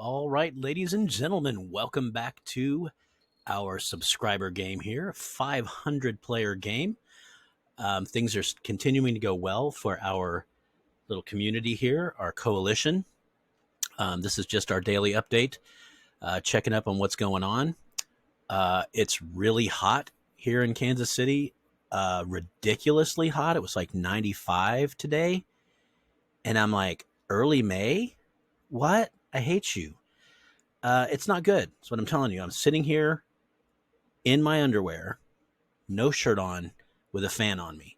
All right, ladies and gentlemen, welcome back to our subscriber game here, 500 player game. Things are continuing to go well for our little community here, our coalition. This is just our daily update, checking up on what's going on. It's really hot here in Kansas City, ridiculously hot. It was like 95 today. And I'm like, early May? What? I hate you. It's not good. That's what I'm telling you. I'm sitting here in my underwear, no shirt on, with a fan on me.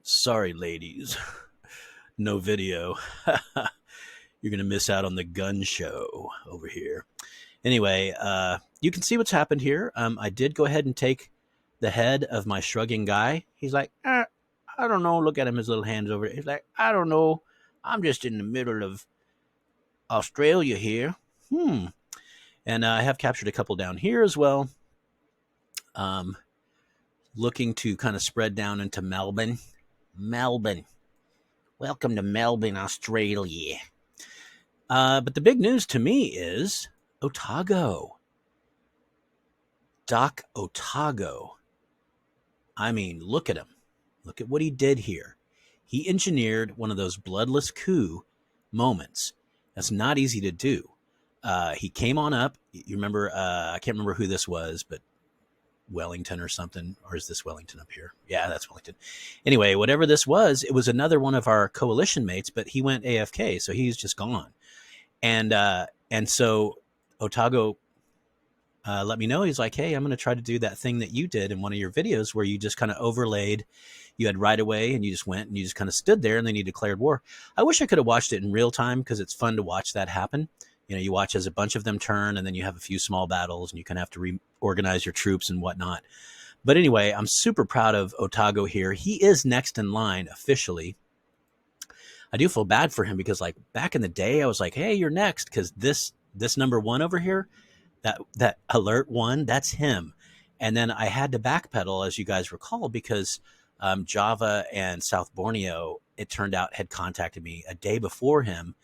Sorry, ladies. No video. You're going to miss out on the gun show over here. Anyway, you can see what's happened here. I did go ahead and take the head of my shrugging guy. He's like, I don't know. Look at him, his little hands over there. He's like, I don't know. I'm just in the middle of Australia here. And I have captured a couple down here as well. Looking to kind of spread down into Melbourne. Welcome to Melbourne, Australia. But the big news to me is Otago. Doc Otago. I mean, look at him. Look at what he did here. He engineered one of those bloodless coup moments. That's not easy to do. He came on up. You remember, I can't remember who this was, but Wellington or something. Or is this Wellington up here? Yeah, that's Wellington. Anyway, whatever this was, it was another one of our coalition mates, but he went AFK, so he's just gone. And so Otago let me know. He's like, hey, I'm going to try to do that thing that you did in one of your videos where you just kind of overlaid. You had right away and you just went and you just kind of stood there and then you declared war. I wish I could have watched it in real time because it's fun to watch that happen. You know, you watch as a bunch of them turn and then you have a few small battles and you kind of have to reorganize your troops and whatnot. But anyway, I'm super proud of Otago here. He is next in line officially. I do feel bad for him because like back in the day, I was like, hey, you're next. Because this number one over here, that alert one, that's him. And then I had to backpedal, as you guys recall, because Java and South Borneo, it turned out, had contacted me a day before him.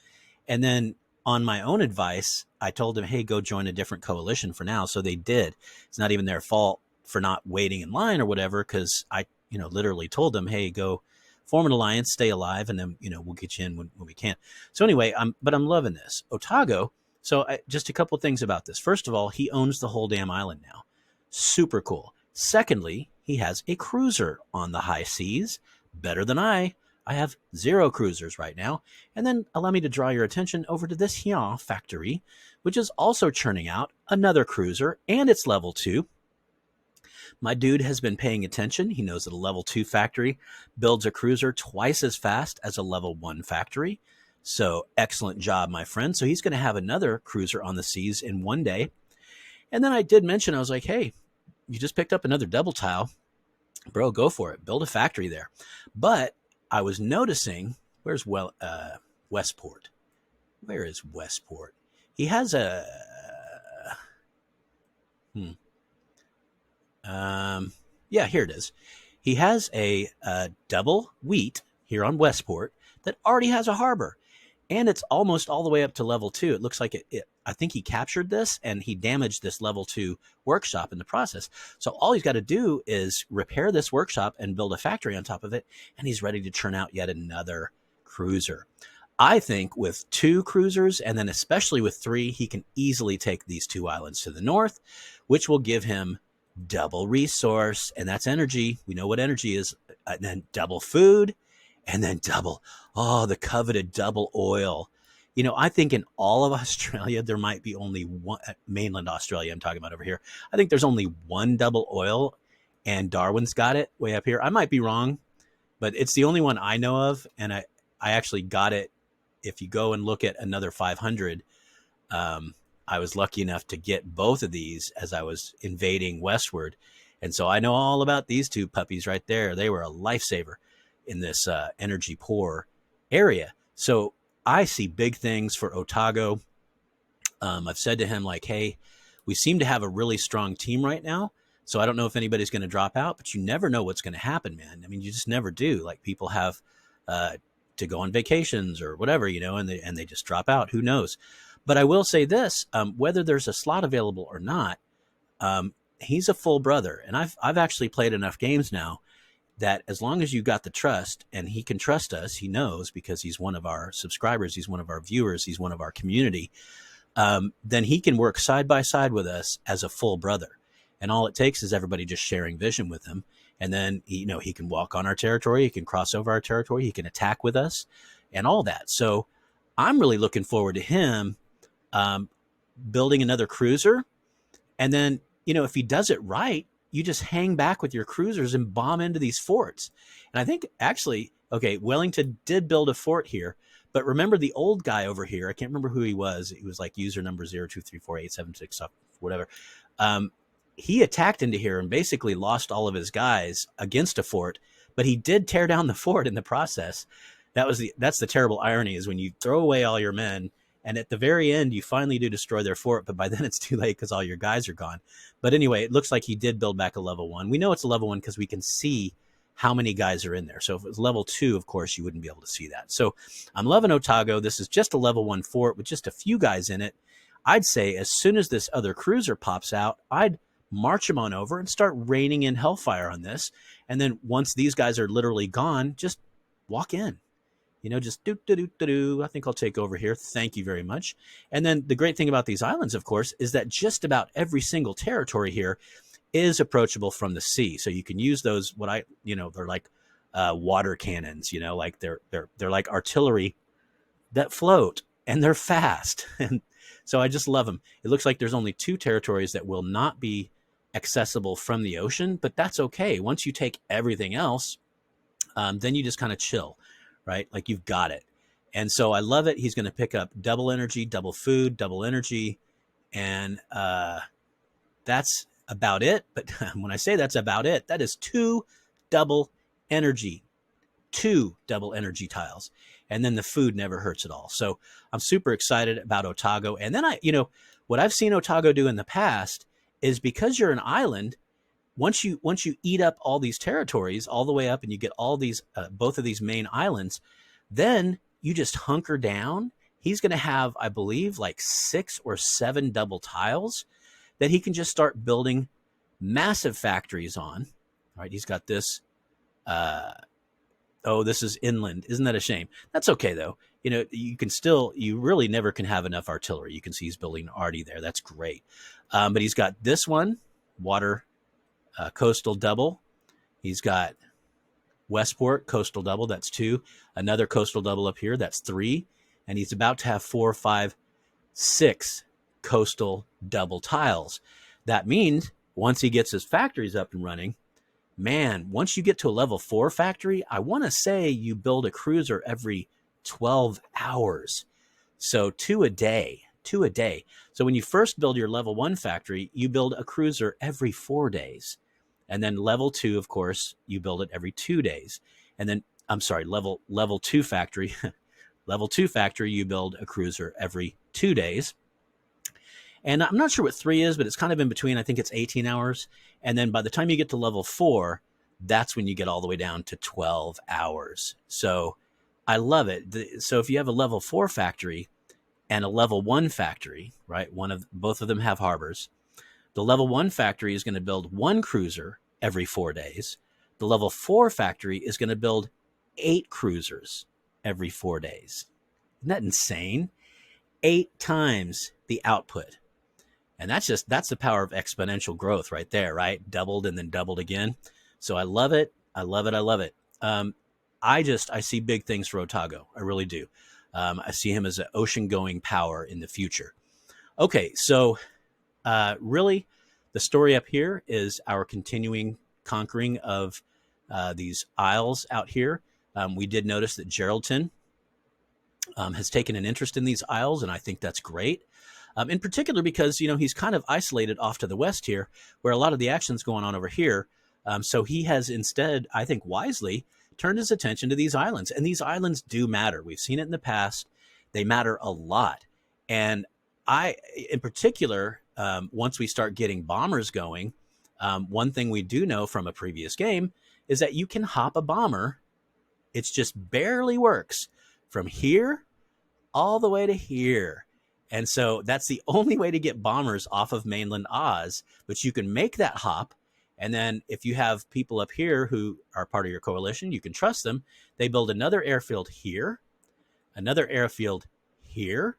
And then on my own advice, I told them, hey, go join a different coalition for now. So they did. It's not even their fault for not waiting in line or whatever, because I, literally told them, hey, go form an alliance, stay alive, and then, we'll get you in when we can. So anyway, I'm loving this. Otago. So just a couple of things about this. First of all, he owns the whole damn island now. Super cool. Secondly, he has a cruiser on the high seas. Better than I. I have 0 cruisers right now. And then allow me to draw your attention over to this here factory, which is also churning out another cruiser, and it's level 2. My dude has been paying attention. He knows that a level 2 factory builds a cruiser twice as fast as a level 1 factory. So excellent job, my friend. So he's going to have another cruiser on the seas in one day. And then I did mention, I was like, hey, you just picked up another double tile. Bro, go for it. Build a factory there. But I was noticing, where's Westport? Where is Westport? He has a... yeah, here it is. He has a double wheat here on Westport that already has a harbor. And it's almost all the way up to level 2. It looks like I think he captured this and he damaged this level 2 workshop in the process. So all he's got to do is repair this workshop and build a factory on top of it. And he's ready to churn out yet another cruiser. I think with 2 cruisers and then especially with 3, he can easily take these 2 islands to the north, which will give him double resource. And that's energy. We know what energy is. And then double food. And then the coveted double oil. I think in all of Australia, there might be only one, mainland Australia I'm talking about over here. I think there's only one double oil, and Darwin's got it way up here. I might be wrong, but it's the only one I know of, and I actually got it. If you go and look at another 500, I was lucky enough to get both of these as I was invading westward. And so I know all about these 2 puppies right there. They were a lifesaver in this energy poor area. So I see big things for Otago. I've said to him, like, hey, we seem to have a really strong team right now. So I don't know if anybody's going to drop out, but you never know what's going to happen, man. I mean, you just never do. Like, people have to go on vacations or whatever, and they just drop out. Who knows? But I will say this, whether there's a slot available or not, he's a full brother. And I've actually played enough games now that as long as you got the trust and he can trust us, he knows because he's one of our subscribers, he's one of our viewers, he's one of our community, then he can work side by side with us as a full brother. And all it takes is everybody just sharing vision with him. And then, he can walk on our territory, he can cross over our territory, he can attack with us and all that. So I'm really looking forward to him building another cruiser. And then, if he does it right, you just hang back with your cruisers and bomb into these forts. And I think actually, okay, Wellington did build a fort here, but remember the old guy over here, I can't remember who he was. He was like user number 0234876, whatever. He attacked into here and basically lost all of his guys against a fort, but he did tear down the fort in the process. That's the terrible irony, is when you throw away all your men and at the very end, you finally do destroy their fort, but by then it's too late because all your guys are gone. But anyway, it looks like he did build back a level 1. We know it's a level 1 because we can see how many guys are in there. So if it was level 2, of course, you wouldn't be able to see that. So I'm loving Otago. This is just a level 1 fort with just a few guys in it. I'd say as soon as this other cruiser pops out, I'd march him on over and start raining in hellfire on this. And then once these guys are literally gone, just walk in. Just do. I think I'll take over here. Thank you very much. And then the great thing about these islands, of course, is that just about every single territory here is approachable from the sea. So you can use those, they're like water cannons, like they're like artillery that float and they're fast. And so I just love them. It looks like there's only 2 territories that will not be accessible from the ocean, but that's okay. Once you take everything else, then you just kind of chill. Right? Like you've got it. And so I love it. He's going to pick up double energy, double food, double energy. And that's about it. But when I say that's about it, that is 2 double energy, 2 double energy tiles. And then the food never hurts at all. So I'm super excited about Otago. And then what I've seen Otago do in the past is, because you're an island, once you eat up all these territories all the way up and you get all these, both of these main islands, then you just hunker down. He's going to have, I believe, like 6 or 7 double tiles that he can just start building massive factories on. All right. He's got this. This is inland. Isn't that a shame? That's okay though. You really never can have enough artillery. You can see he's building arty there. That's great. But he's got this one, water, coastal double. He's got Westport coastal double. That's 2. Another coastal double up here. That's 3. And he's about to have 4, 5, 6 coastal double tiles. That means once he gets his factories up and running, man, once you get to a level 4 factory, I want to say you build a cruiser every 12 hours. So 2 a day. So when you first build your level 1 factory, you build a cruiser every 4 days. And then level 2, of course, you build it every 2 days. And then, level 2 factory, level 2 factory, you build a cruiser every 2 days. And I'm not sure what 3 is, but it's kind of in between. I think it's 18 hours. And then by the time you get to level 4, that's when you get all the way down to 12 hours. So I love it. So if you have a level 4 factory and a level 1 factory, right? Both of them have harbors. The level 1 factory is going to build 1 cruiser every 4 days. The level 4 factory is going to build 8 cruisers every 4 days. Isn't that insane? 8 times the output. And that's the power of exponential growth right there, right? Doubled and then doubled again. So I love it. I love it. I see big things for Otago. I really do. I see him as an ocean-going power in the future. Okay, so really, the story up here is our continuing conquering of these isles out here. We did notice that Geraldton has taken an interest in these isles, and I think that's great. In particular because, he's kind of isolated off to the west here, where a lot of the action's going on over here. So he has instead, I think wisely, turned his attention to these islands. And these islands do matter. We've seen it in the past. They matter a lot. And in particular, once we start getting bombers going, one thing we do know from a previous game is that you can hop a bomber. It just barely works from here all the way to here. And so that's the only way to get bombers off of mainland Oz. But you can make that hop. And then if you have people up here who are part of your coalition, you can trust them. They build another airfield here, another airfield here,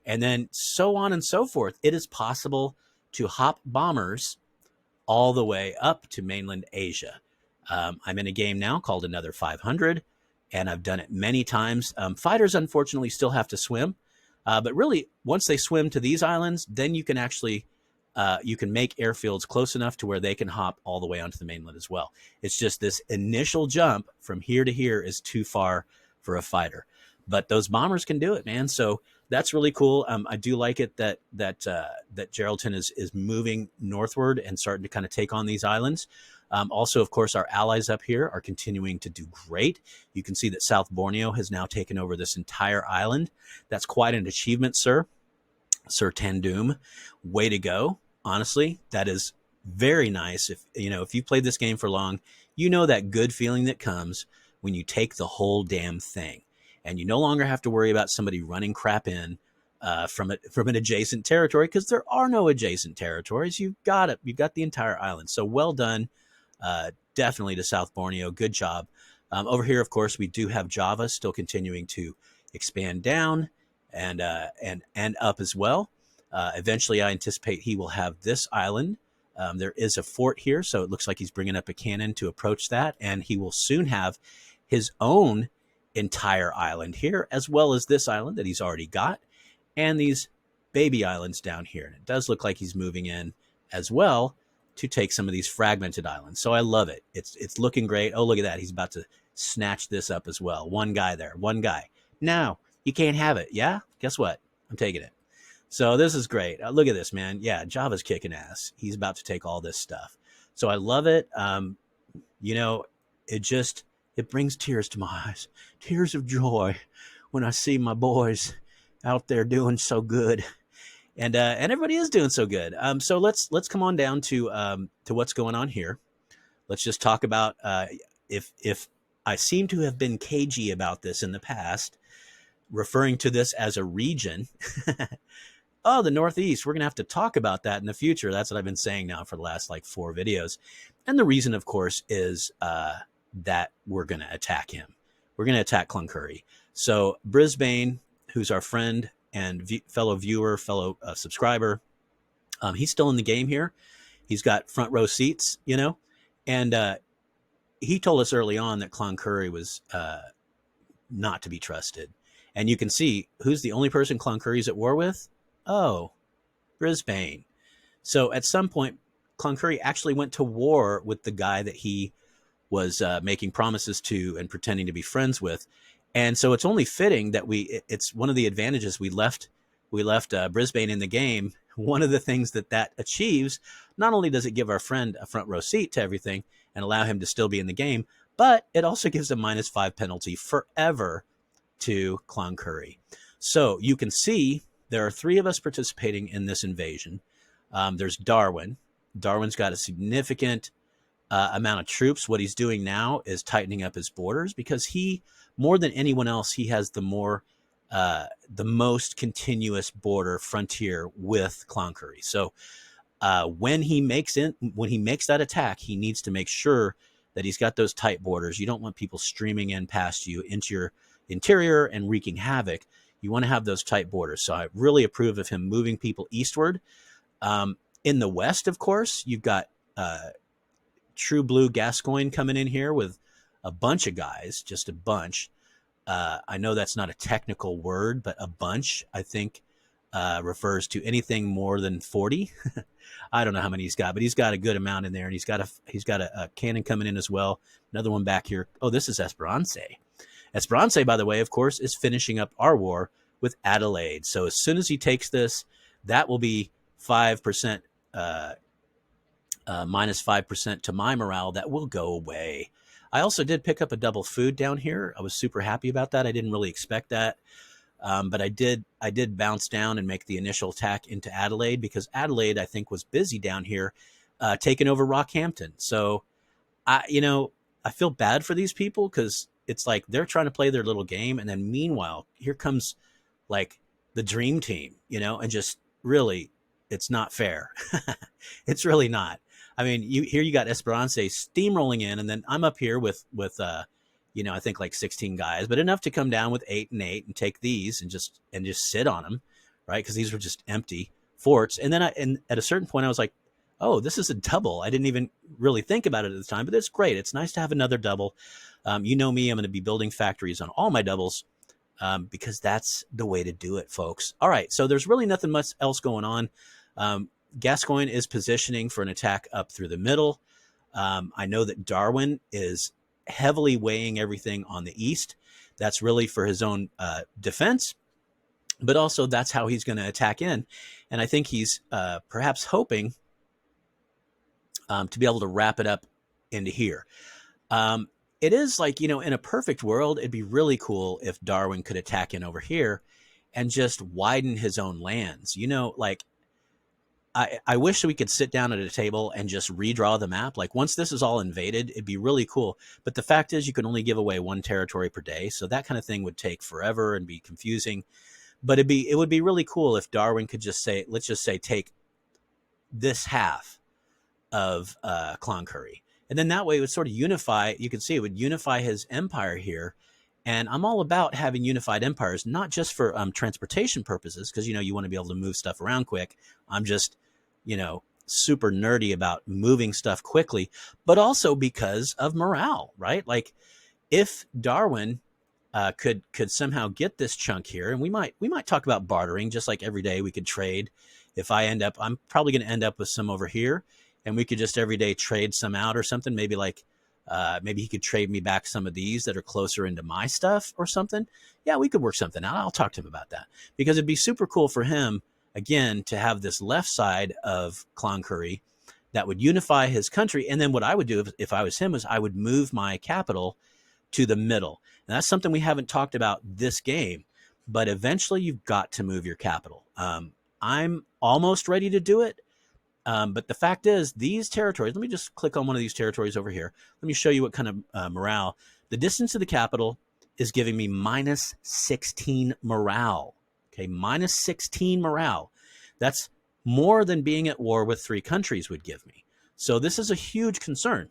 and then so on and so forth. It is possible to hop bombers all the way up to mainland Asia. I'm in a game now called Another 500, and I've done it many times. Fighters, unfortunately, still have to swim. But really, once they swim to these islands, then you can actually you can make airfields close enough to where they can hop all the way onto the mainland as well. It's just this initial jump from here to here is too far for a fighter. But those bombers can do it, man. So that's really cool. I do like it that Geraldton is moving northward and starting to kind of take on these islands. Also, of course, our allies up here are continuing to do great. You can see that South Borneo has now taken over this entire island. That's quite an achievement, sir. Sir Tandum, way to go. Honestly, that is very nice. If you've played this game for long, you know that good feeling that comes when you take the whole damn thing. And you no longer have to worry about somebody running crap in from an adjacent territory, because there are no adjacent territories. You've got it. You've got the entire island. So well done, definitely to South Borneo. Good job. Over here, of course, we do have Java still continuing to expand down and up as well. Eventually, I anticipate he will have this island. There is a fort here, so it looks like he's bringing up a cannon to approach that, and he will soon have his own entire island here, as well as this island that he's already got, and these baby islands down here. And it does look like he's moving in as well to take some of these fragmented islands. So I love it. It's looking great. Oh, look at that. He's about to snatch this up as well. One guy there. One guy. No, you can't have it. Yeah? Guess what? I'm taking it. So this is great. Look at this, man. Yeah, Java's kicking ass. He's about to take all this stuff. So I love it. It brings tears to my eyes, tears of joy when I see my boys out there doing so good, and everybody is doing so good. So let's come on down to what's going on here. Let's just talk about if I seem to have been cagey about this in the past, referring to this as a region. Oh, the Northeast. We're going to have to talk about that in the future. That's what I've been saying now for the last 4 videos. And the reason, of course, is that we're going to attack him. We're going to attack Cloncurry. So Brisbane, who's our friend and fellow viewer, fellow subscriber, he's still in the game here. He's got front row seats, and he told us early on that Cloncurry was not to be trusted. And you can see who's the only person Cloncurry's at war with. Oh, Brisbane. So at some point, Cloncurry actually went to war with the guy that he was making promises to and pretending to be friends with. And so it's only fitting that it's one of the advantages we left Brisbane in the game. One of the things that achieves, not only does it give our friend a front row seat to everything and allow him to still be in the game, but it also gives a -5 penalty forever to Cloncurry. So you can see there are 3 of us participating in this invasion. There's Darwin. Darwin's got a significant amount of troops. What he's doing now is tightening up his borders because he, more than anyone else, he has the most continuous border frontier with Cloncurry. So when he makes that attack, he needs to make sure that he's got those tight borders. You don't want people streaming in past you into your interior and wreaking havoc. You want to have those tight borders. So I really approve of him moving people eastward. In the west, of course, you've got True Blue Gascoigne coming in here with a bunch of guys, just a bunch. I know that's not a technical word, but a bunch, I think, refers to anything more than 40. I don't know how many he's got, but he's got a good amount in there, and he's got a cannon coming in as well. Another one back here. Oh, this is Esperance. Esperance, by the way, of course, is finishing up our war with Adelaide. So as soon as he takes this, that will be 5%, -5% to my morale. That will go away. I also did pick up a double food down here. I was super happy about that. I didn't really expect that. But I did bounce down and make the initial attack into Adelaide because Adelaide, I think, was busy down here taking over Rockhampton. So, I feel bad for these people because it's like they're trying to play their little game. And then meanwhile, here comes the the dream team, and just really, it's not fair. It's really not. I mean, you got Esperance steamrolling in, and then I'm up here with I think like 16 guys, but enough to come down with 8 and 8 and take these and just sit on them, right? Because these were just empty forts. And then and at a certain point, I was like, oh, this is a double. I didn't even really think about it at the time, but it's great. It's nice to have another double. You know me, I'm going to be building factories on all my doubles. Because that's the way to do it, folks. All right, so there's really nothing much else going on. Gascoigne is positioning for an attack up through the middle. I know that Darwin is heavily weighing everything on the east. That's really for his own defense, but also that's how he's going to attack in. And I think he's perhaps hoping to be able to wrap it up into here. It is like, in a perfect world, it'd be really cool if Darwin could attack in over here and just widen his own lands. Like I wish we could sit down at a table and just redraw the map. Like once this is all invaded, it'd be really cool. But the fact is you can only give away one territory per day. So that kind of thing would take forever and be confusing. But it would be really cool if Darwin could just say, let's just say, take this half of Cloncurry. And then that way it would sort of unify. You can see it would unify his empire here. And I'm all about having unified empires, not just for transportation purposes, because, you want to be able to move stuff around quick. I'm just, super nerdy about moving stuff quickly, but also because of morale, right? Like if Darwin could somehow get this chunk here, and we might talk about bartering, just like every day we could trade. If I'm probably going to end up with some over here. And we could just every day trade some out or something. Maybe maybe he could trade me back some of these that are closer into my stuff or something. Yeah, we could work something out. I'll talk to him about that because it'd be super cool for him, again, to have this left side of Cloncurry that would unify his country. And then what I would do if I was him is I would move my capital to the middle. And that's something we haven't talked about this game, but eventually you've got to move your capital. I'm almost ready to do it. But the fact is, these territories, let me just click on one of these territories over here. Let me show you what kind of morale. The distance to the capital is giving me minus 16 morale. Okay, minus 16 morale. That's more than being at war with 3 countries would give me. So this is a huge concern.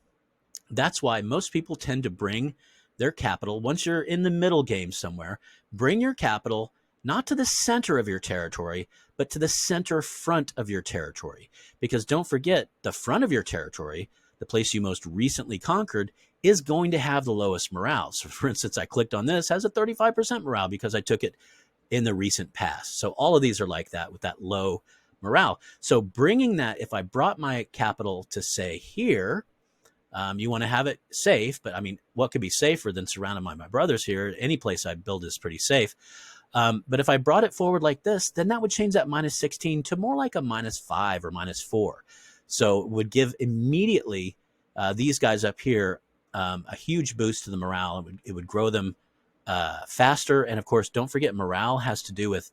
That's why most people tend to bring their capital, once you're in the middle game somewhere, bring your capital not to the center of your territory, but to the center front of your territory. Because don't forget, the front of your territory, the place you most recently conquered, is going to have the lowest morale. So for instance, I clicked on this, has a 35% morale because I took it in the recent past. So all of these are like that with that low morale. So bringing that, if I brought my capital to say here, you want to have it safe, but I mean, what could be safer than surrounded by my brothers here? Any place I build is pretty safe. But if I brought it forward like this, then that would change that minus 16 to more like a -5 or -4. So it would give immediately these guys up here a huge boost to the morale. It would grow them faster. And of course, don't forget, morale has to do with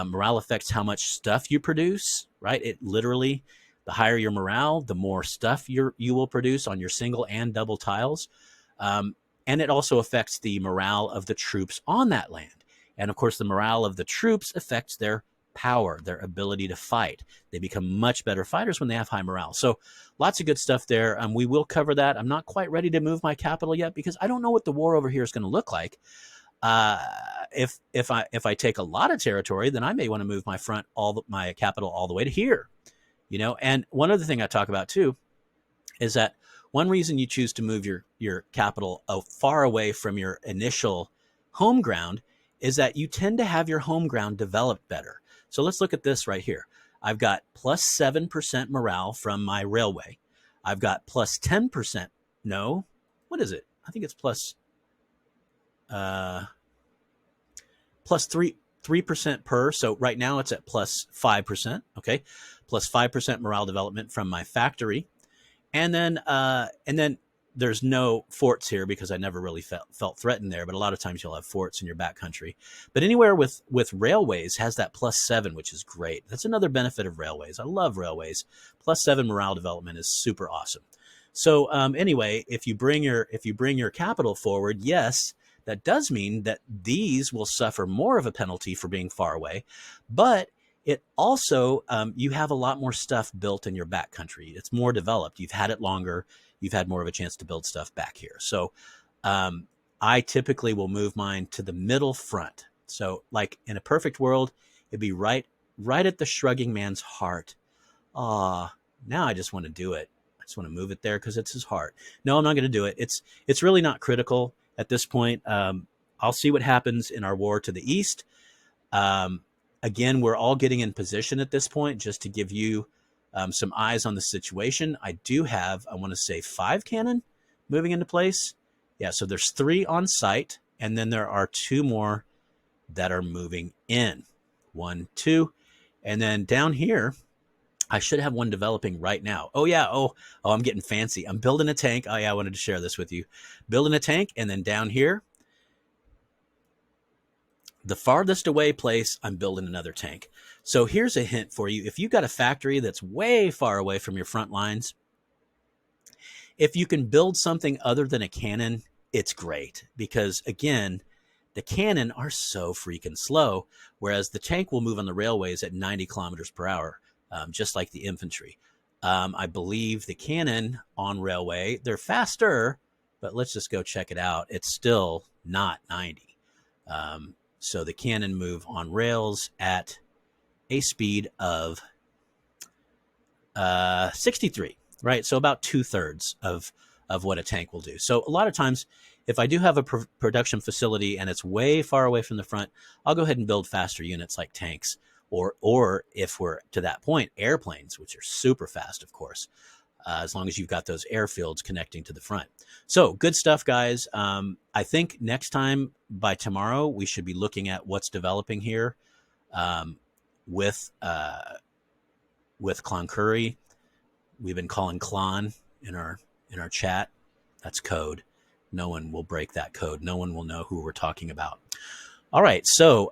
morale affects how much stuff you produce, right? It literally, the higher your morale, the more stuff you will produce on your single and double tiles. And it also affects the morale of the troops on that land. And of course, the morale of the troops affects their power, their ability to fight. They become much better fighters when they have high morale. So lots of good stuff there. We will cover that. I'm not quite ready to move my capital yet because I don't know what the war over here is going to look like. If I take a lot of territory, then I may want to move my capital all the way to here. And one other thing I talk about too is that one reason you choose to move your capital far away from your initial home ground is that you tend to have your home ground developed better. So let's look at this right here. I've got plus 7% morale from my railway. I've got plus 10%. No, what is it? I think it's plus 3% per. So right now it's at plus 5%. Okay, plus 5% morale development from my factory, and then there's no forts here because I never really felt threatened there. But a lot of times you'll have forts in your backcountry. But anywhere with railways has that plus 7, which is great. That's another benefit of railways. I love railways. Plus 7 morale development is super awesome. So anyway, if you bring your capital forward, yes, That does mean that these will suffer more of a penalty for being far away, but it also, you have a lot more stuff built in your backcountry. It's more developed. You've had it longer. You've had more of a chance to build stuff back here. So um, I typically will move mine to the middle front. So like in a perfect world, it'd be right at the shrugging man's heart. Ah, now I just want to do it. I just want to move it there because it's his heart. No, I'm not going to do it. It's really not critical at this point. I'll see what happens in our war to the east. Um, Again, we're all getting in position at this point just to give you some eyes on the situation. I do have, I want to say, 5 cannon moving into place. Yeah, so there's 3 on site, and then there are 2 more that are moving in. 1, 2, and then down here, I should have one developing right now. Oh yeah. Oh, I'm getting fancy. I'm building a tank. Oh yeah, I wanted to share this with you. Building a tank, and then down here, the farthest away place, I'm building another tank. So here's a hint for you. If you've got a factory that's way far away from your front lines, if you can build something other than a cannon, it's great because, again, the cannon are so freaking slow, whereas the tank will move on the railways at 90 kilometers per hour, just like the infantry. I believe the cannon on railway, they're faster, but let's just go check it out. It's still not 90. So the cannon move on rails at a speed of 63, right? So about 2/3 of what a tank will do. So a lot of times, if I do have a production facility and it's way far away from the front, I'll go ahead and build faster units like tanks, or if we're to that point, airplanes, which are super fast, of course, as long as you've got those airfields connecting to the front. So good stuff, guys. I think next time, by tomorrow, we should be looking at what's developing here um, with Cloncurry. We've been calling Clon in our chat. That's code. No one will break that code. No one will know who we're talking about. All right, so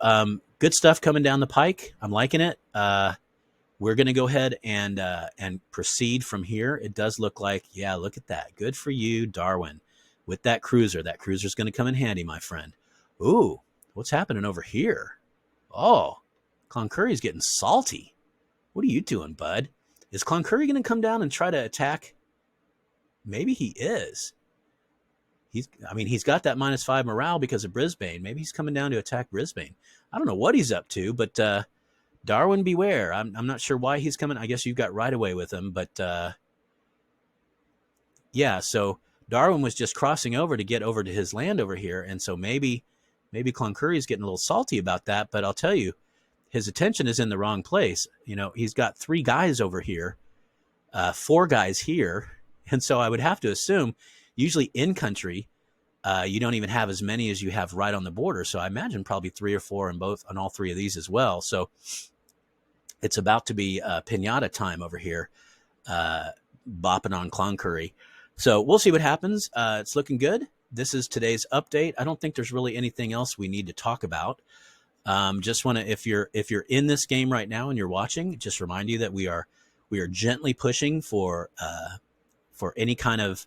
good stuff coming down the pike. I'm liking it. We're going to go ahead and proceed from here. It does look like, yeah, look at that. Good for you, Darwin, with that cruiser. That cruiser's going to come in handy, my friend. Ooh, what's happening over here? Oh, Cloncurry's getting salty. What are you doing, bud? Is Cloncurry going to come down and try to attack? Maybe he is. He's got that -5 morale because of Brisbane. Maybe he's coming down to attack Brisbane. I don't know what he's up to, but Darwin, beware. I'm not sure why he's coming. I guess you've got right away with him, but yeah. So Darwin was just crossing over to get over to his land over here, and so maybe Cloncurry's getting a little salty about that. But I'll tell you, his attention is in the wrong place. You know, he's got 3 guys over here, 4 guys here, and so I would have to assume, usually in country, you don't even have as many as you have right on the border. So I imagine probably 3 or 4 on all 3 of these as well. So it's about to be pinata time over here, bopping on Cloncurry. So we'll see what happens. It's looking good. This is today's update. I don't think there's really anything else we need to talk about. Just want to, if you're in this game right now and you're watching, just remind you that we are gently pushing for any kind of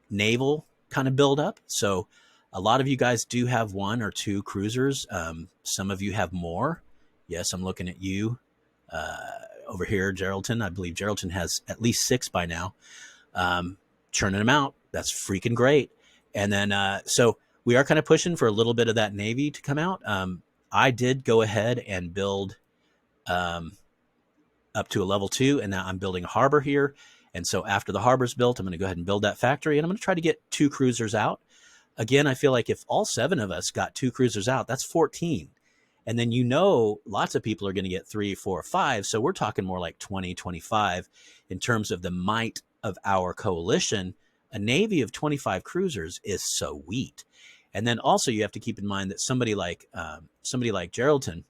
naval kind of build up. So a lot of you guys do have 1 or 2 cruisers. Some of you have more. Yes, I'm looking at you over here, Geraldton. I believe Geraldton has at least 6 by now. Churning them out. That's freaking great. And then so we are kind of pushing for a little bit of that Navy to come out. I did go ahead and build up to a level 2, and now I'm building a harbor here. And so after the harbor's built, I'm going to go ahead and build that factory, and I'm going to try to get 2 cruisers out. Again, I feel like if all 7 of us got 2 cruisers out, that's 14. And then, lots of people are going to get 3, 4, 5. So we're talking more like 20, 25 in terms of the might of our coalition. A navy of 25 cruisers is sweet. And then also you have to keep in mind that somebody like Geraldton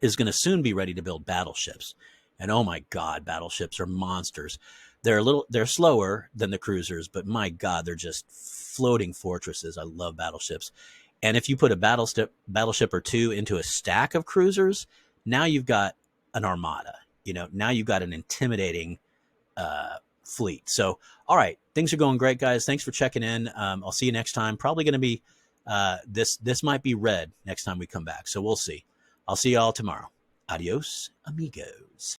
is going to soon be ready to build battleships. And oh my God, battleships are monsters. They're slower than the cruisers, but my God, they're just floating fortresses. I love battleships. And if you put a battleship or 2 into a stack of cruisers, now you've got an armada. Now you've got an intimidating fleet. So, all right, things are going great, guys. Thanks for checking in. I'll see you next time. Probably going to be this might be red next time we come back, so we'll see. I'll see you all tomorrow. Adios, amigos.